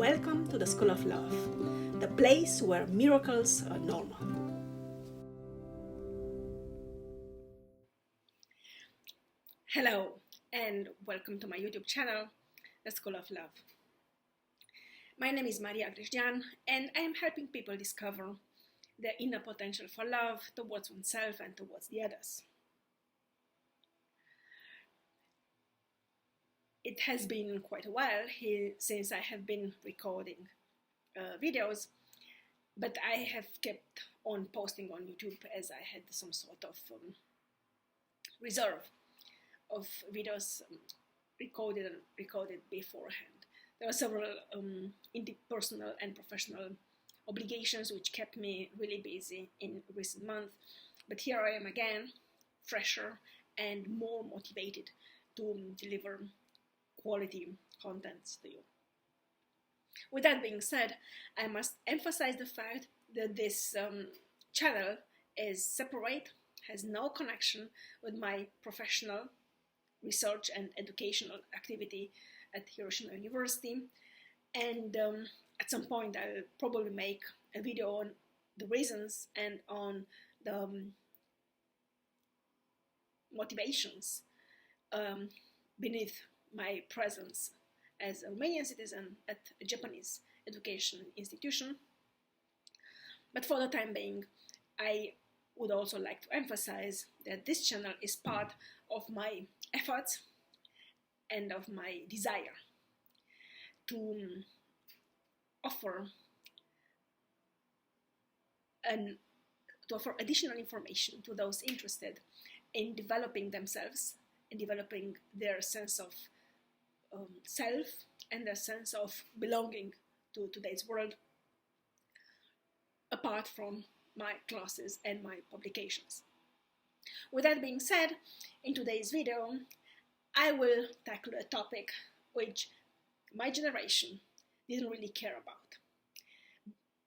Welcome to the School of Love, the place where miracles are normal. Hello, and welcome to my YouTube channel, the School of Love. My name is Grajdian, and I am helping people discover their inner potential for love towards oneself and towards the others. It has been quite a while since I have been recording videos, but I have kept on posting on YouTube as I had some sort of reserve of videos recorded beforehand. There were several interpersonal and professional obligations which kept me really busy in recent months, but here I am again, fresher and more motivated to deliver quality contents to you. With that being said, I must emphasize the fact that this channel is separate, has no connection with my professional research and educational activity at Hiroshima University, and at some point I'll probably make a video on the reasons and on the motivations beneath my presence as a Romanian citizen at a Japanese education institution. But for the time being, I would also like to emphasize that this channel is part of my efforts and of my desire to offer additional information to those interested in developing themselves and developing their sense of self and their sense of belonging to today's world, apart from my classes and my publications. With that being said, in today's video, I will tackle a topic which my generation didn't really care about.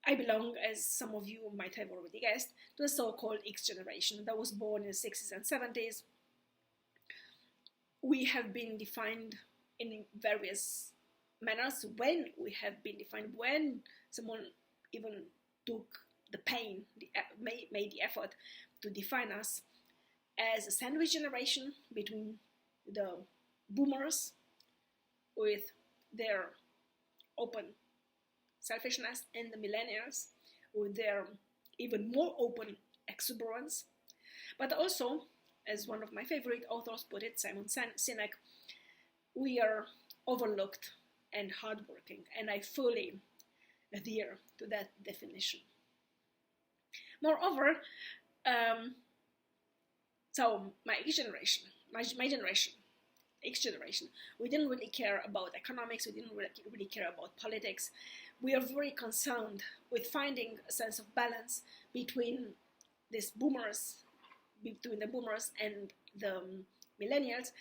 I belong, as some of you might have already guessed, to the so-called X generation that was born in the 60s and 70s. We have been defined in various manners when someone even took the pain, made the effort to define us as a sandwich generation between the boomers with their open selfishness and the millennials with their even more open exuberance. But also, as one of my favorite authors put it, Simon Sinek, we are overlooked and hardworking, and I fully adhere to that definition. Moreover, so my generation, X generation, we didn't really care about economics, we didn't really care about politics. We are very concerned with finding a sense of balance between the boomers and the millennials,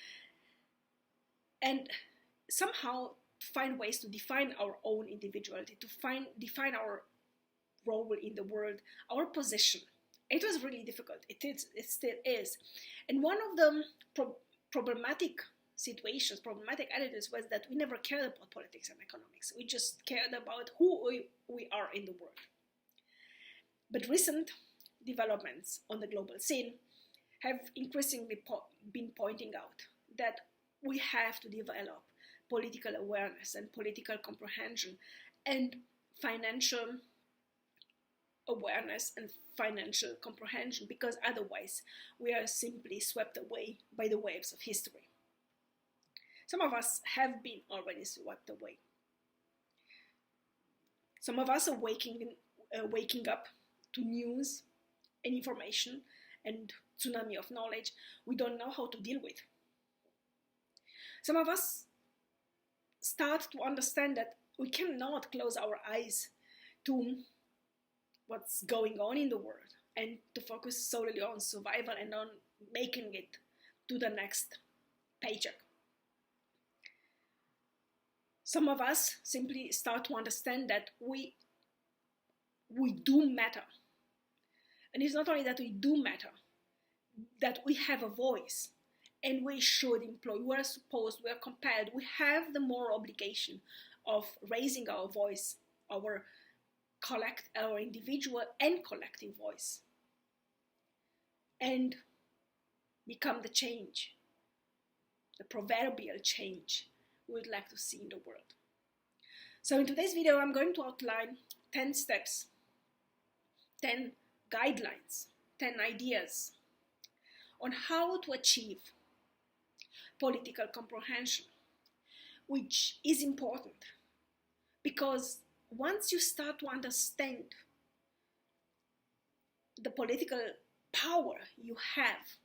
and somehow find ways to define our own individuality, to define our role in the world, our position. It was really difficult. It still is. And one of the problematic attitudes was that we never cared about politics and economics. We just cared about who we are in the world. But recent developments on the global scene have increasingly been pointing out that we have to develop political awareness and political comprehension and financial awareness and financial comprehension, because otherwise we are simply swept away by the waves of history. Some of us have been already swept away. Some of us are waking up to news and information and tsunami of knowledge we don't know how to deal with. Some of us start to understand that we cannot close our eyes to what's going on in the world and to focus solely on survival and on making it to the next paycheck. Some of us simply start to understand that we do matter. And it's not only that we do matter, that we have a voice, and we should employ, we are compelled, we have the moral obligation of raising our voice, our individual and collective voice, and become the change, the proverbial change we would like to see in the world. So in today's video, I'm going to outline 10 steps, 10 guidelines, 10 ideas on how to achieve political comprehension, which is important because once you start to understand the political power you have,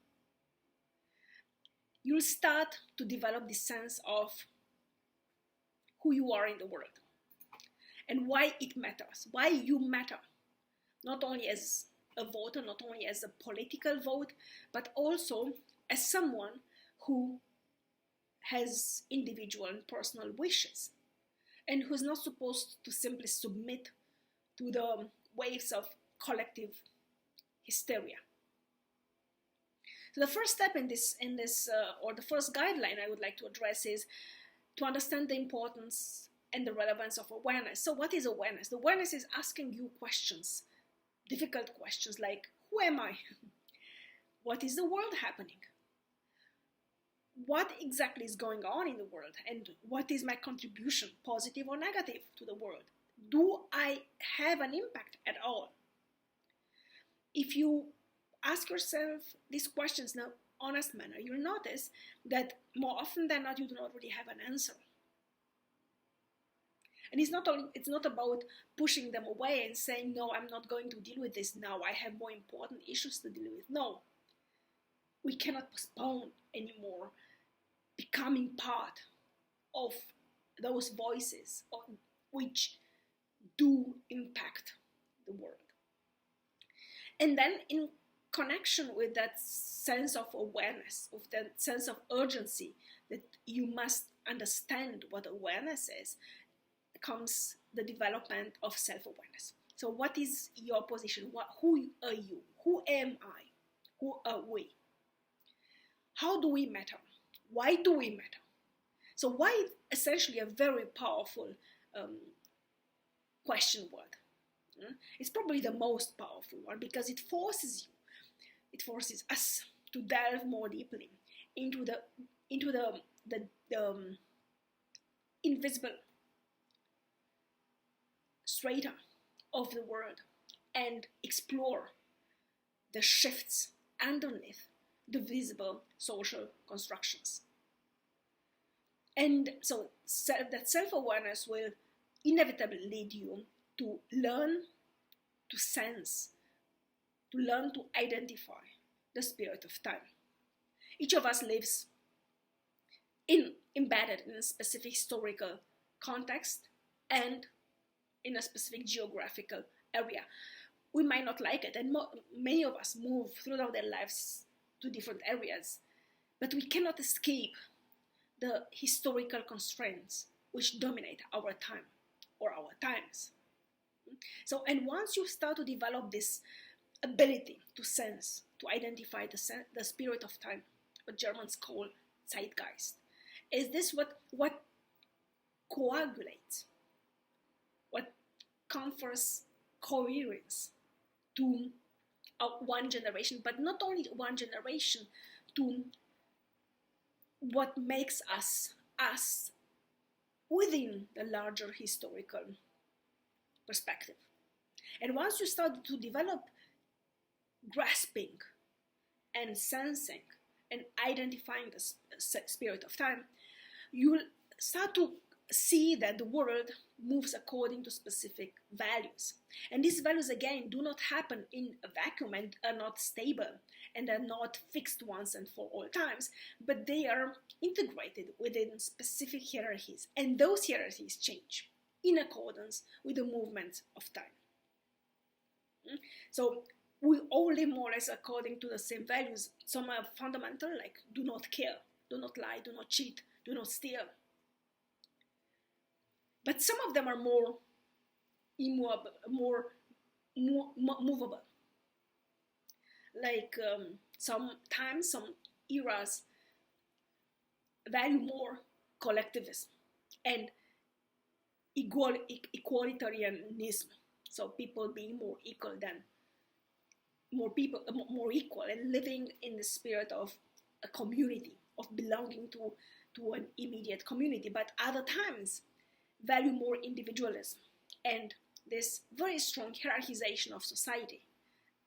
you'll start to develop this sense of who you are in the world and why it matters, why you matter, not only as a voter, not only as a political vote, but also as someone who has individual and personal wishes and who's not supposed to simply submit to the waves of collective hysteria. So the first step in this, or the first guideline I would like to address is to understand the importance and the relevance of awareness. So what is awareness? The awareness is asking you questions, difficult questions like, who am I? What is the world happening? What exactly is going on in the world? And what is my contribution, positive or negative, to the world? Do I have an impact at all? If you ask yourself these questions in an honest manner, you'll notice that more often than not, you do not really have an answer. And it's not about pushing them away and saying, no, I'm not going to deal with this now. I have more important issues to deal with. No, we cannot postpone anymore becoming part of those voices which do impact the world. And then in connection with that sense of awareness, of that sense of urgency that you must understand what awareness is, comes the development of self-awareness. So what is your position? Who are you? Who am I? Who are we? How do we matter? Why do we matter? So why is essentially a very powerful question word. It's probably the most powerful one because it forces us to delve more deeply into the invisible strata of the world and explore the shifts underneath the visible social constructions. And so that self-awareness will inevitably lead you to learn to sense, to learn to identify the spirit of time. Each of us lives embedded in a specific historical context and in a specific geographical area. We might not like it, and many of us move throughout their lives to different areas, but we cannot escape the historical constraints which dominate our time or our times. So, and once you start to develop this ability to sense, to identify the spirit of time, what Germans call Zeitgeist, is this what coagulates, what confers coherence to one generation, but not only one generation, to what makes us within the larger historical perspective. And once you start to develop grasping and sensing and identifying the spirit of time, you will start to see that the world moves according to specific values. And these values, again, do not happen in a vacuum and are not stable and are not fixed once and for all times, but they are integrated within specific hierarchies. And those hierarchies change in accordance with the movement of time. So we all live more or less according to the same values. Some are fundamental, like do not kill, do not lie, do not cheat, do not steal. But some of them are more immovable, more movable. Like sometimes, some eras value more collectivism and equalitarianism. So people being more equal than more equal, and living in the spirit of a community, of belonging to an immediate community, but other times value more individualism and this very strong hierarchization of society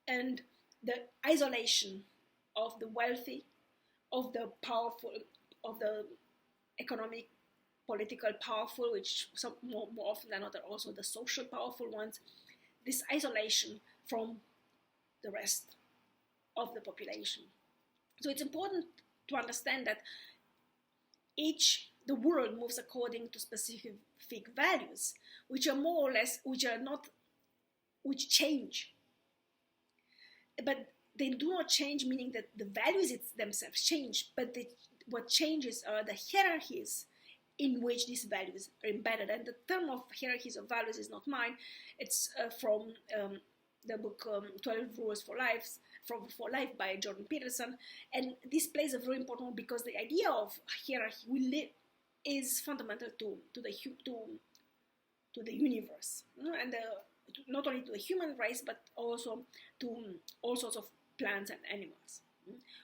and the isolation of the wealthy, of the powerful, of the economic, political powerful, which some more often than not are also the social powerful ones, this isolation from the rest of the population. So it's important to understand that the world moves according to specific values, which are more or less, which change. But they do not change, meaning that the values themselves change, but what changes are the hierarchies in which these values are embedded. And the term of hierarchies of values is not mine. It's from the book 12 Rules for Life by Jordan Peterson. And this plays a very important role because the idea of hierarchy is fundamental to the universe, and not only to the human race, but also to all sorts of plants and animals.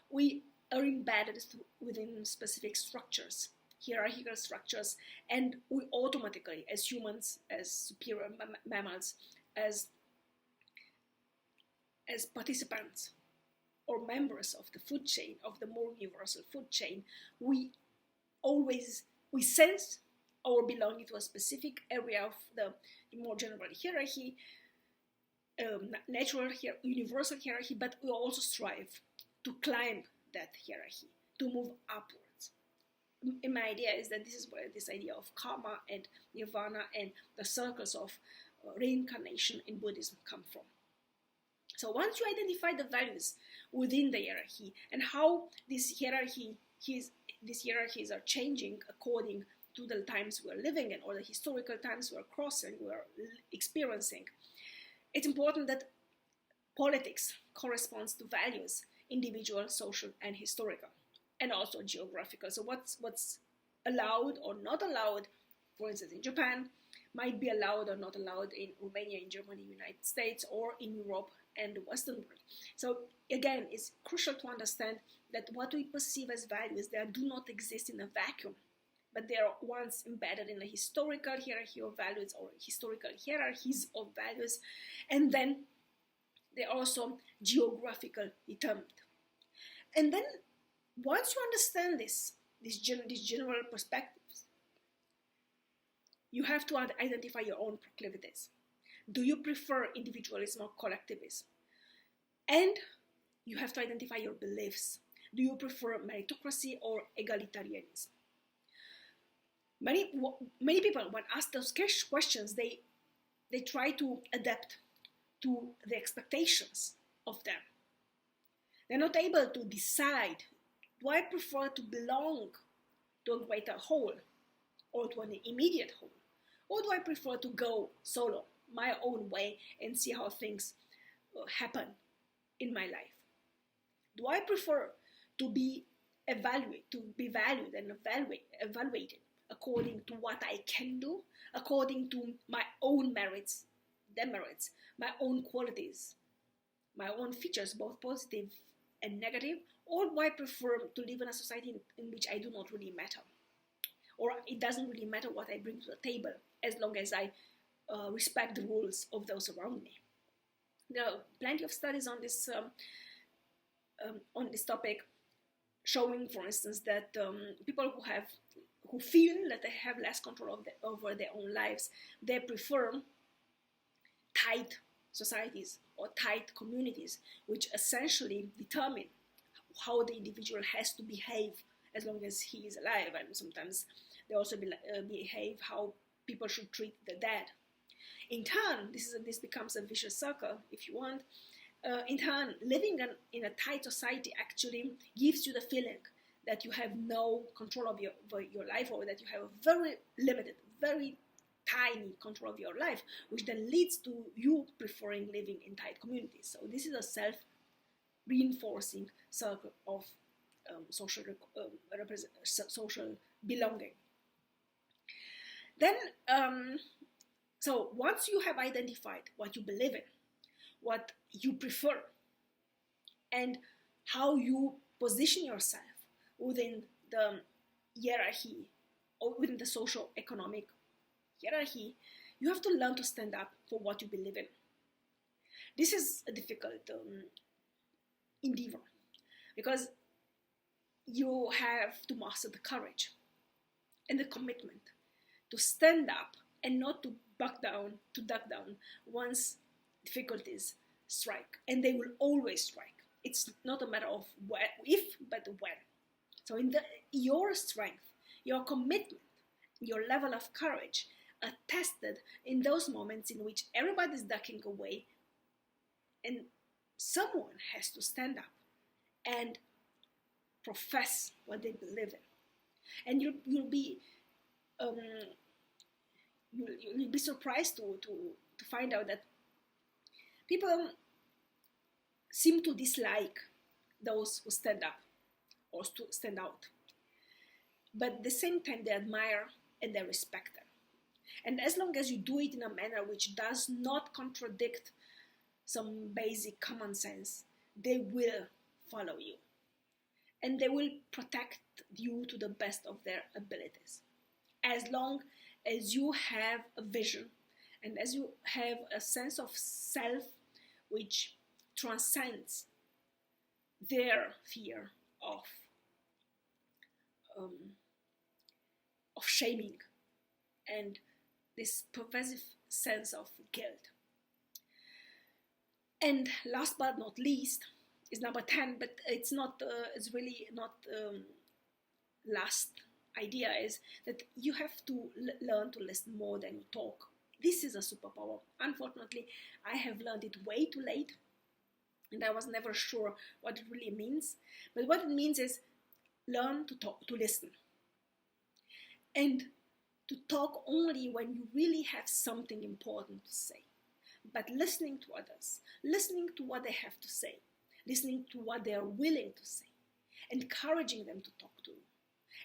We are embedded within specific structures, hierarchical structures, and we automatically, as humans, as superior mammals, as participants or members of the food chain, of the more universal food chain, we sense our belonging to a specific area of the more general hierarchy, natural universal hierarchy, but we also strive to climb that hierarchy, to move upwards. And my idea is that this is where this idea of karma and nirvana and the circles of reincarnation in Buddhism come from. So once you identify the values within the hierarchy and how these hierarchies are changing according to the times we're living in or the historical times we're experiencing, it's important that politics corresponds to values, individual, social, and historical, and also geographical. So what's allowed or not allowed, for instance, in Japan, might be allowed or not allowed in Romania, in Germany, United States, or in Europe and the Western world. So again, it's crucial to understand that what we perceive as values, they do not exist in a vacuum, but they are once embedded in a historical hierarchy of values or historical hierarchies of values, and then they're also geographical determined. And then once you understand these general perspectives, you have to identify your own proclivities. Do you prefer individualism or collectivism? And you have to identify your beliefs. Do you prefer meritocracy or egalitarianism? Many people, when asked those questions, they try to adapt to the expectations of them. They're not able to decide, do I prefer to belong to a greater whole or to an immediate whole? Or do I prefer to go solo, my own way, and see how things happen in my life? Do I prefer to be valued and evaluated according to what I can do, according to my own merits, demerits, my own qualities, my own features, both positive and negative? Or do I prefer to live in a society in which I do not really matter? Or it doesn't really matter what I bring to the table, as long as I respect the rules of those around me. There are plenty of studies on this topic, showing, for instance, that people who feel that they have less control over their own lives, they prefer tight societies or tight communities, which essentially determine how the individual has to behave as long as he is alive, and sometimes they also behave how people should treat the dead. In turn, this becomes a vicious circle, if you want. In turn, living in a tight society actually gives you the feeling that you have no control of your life, or that you have a very limited, very tiny control of your life, which then leads to you preferring living in tight communities. So this is a self-reinforcing circle of social belonging. Then, so once you have identified what you believe in, what you prefer, and how you position yourself within the hierarchy or within the social economic hierarchy, you have to learn to stand up for what you believe in. This is a difficult endeavor because you have to master the courage and the commitment to stand up and not to duck down once difficulties strike, and they will always strike. It's not a matter of if, but when. So your strength, your commitment, your level of courage are tested in those moments in which everybody's ducking away and someone has to stand up and profess what they believe in. And you'll be surprised to find out that people seem to dislike those who stand up or to stand out, but at the same time they admire and they respect them. And as long as you do it in a manner which does not contradict some basic common sense, they will follow you and they will protect you to the best of their abilities, as long as you have a vision and as you have a sense of self which transcends their fear of shaming and this pervasive sense of guilt. And last but not least is number 10, but it's not. It's really not last idea, is that you have to learn to listen more than you talk. This is a superpower. Unfortunately, I have learned it way too late, and I was never sure what it really means. But what it means is learn to talk, to listen, and to talk only when you really have something important to say. But listening to others, listening to what they have to say, listening to what they are willing to say, encouraging them to talk to you,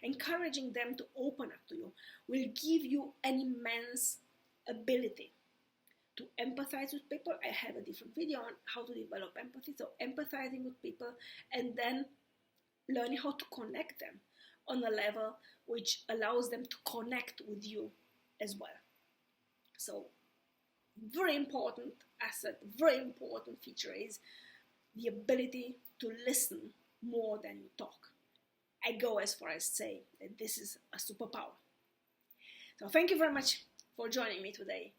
encouraging them to open up to you, will give you an immense ability to empathize with people. I have a different video on how to develop empathy. So empathizing with people and then learning how to connect them on a level which allows them to connect with you as well. So very important asset, very important feature is the ability to listen more than you talk. I go as far as say that this is a superpower. So thank you very much for joining me today,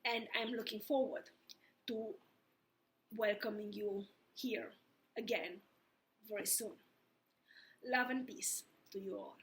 and I'm looking forward to welcoming you here again very soon. Love and peace to you all.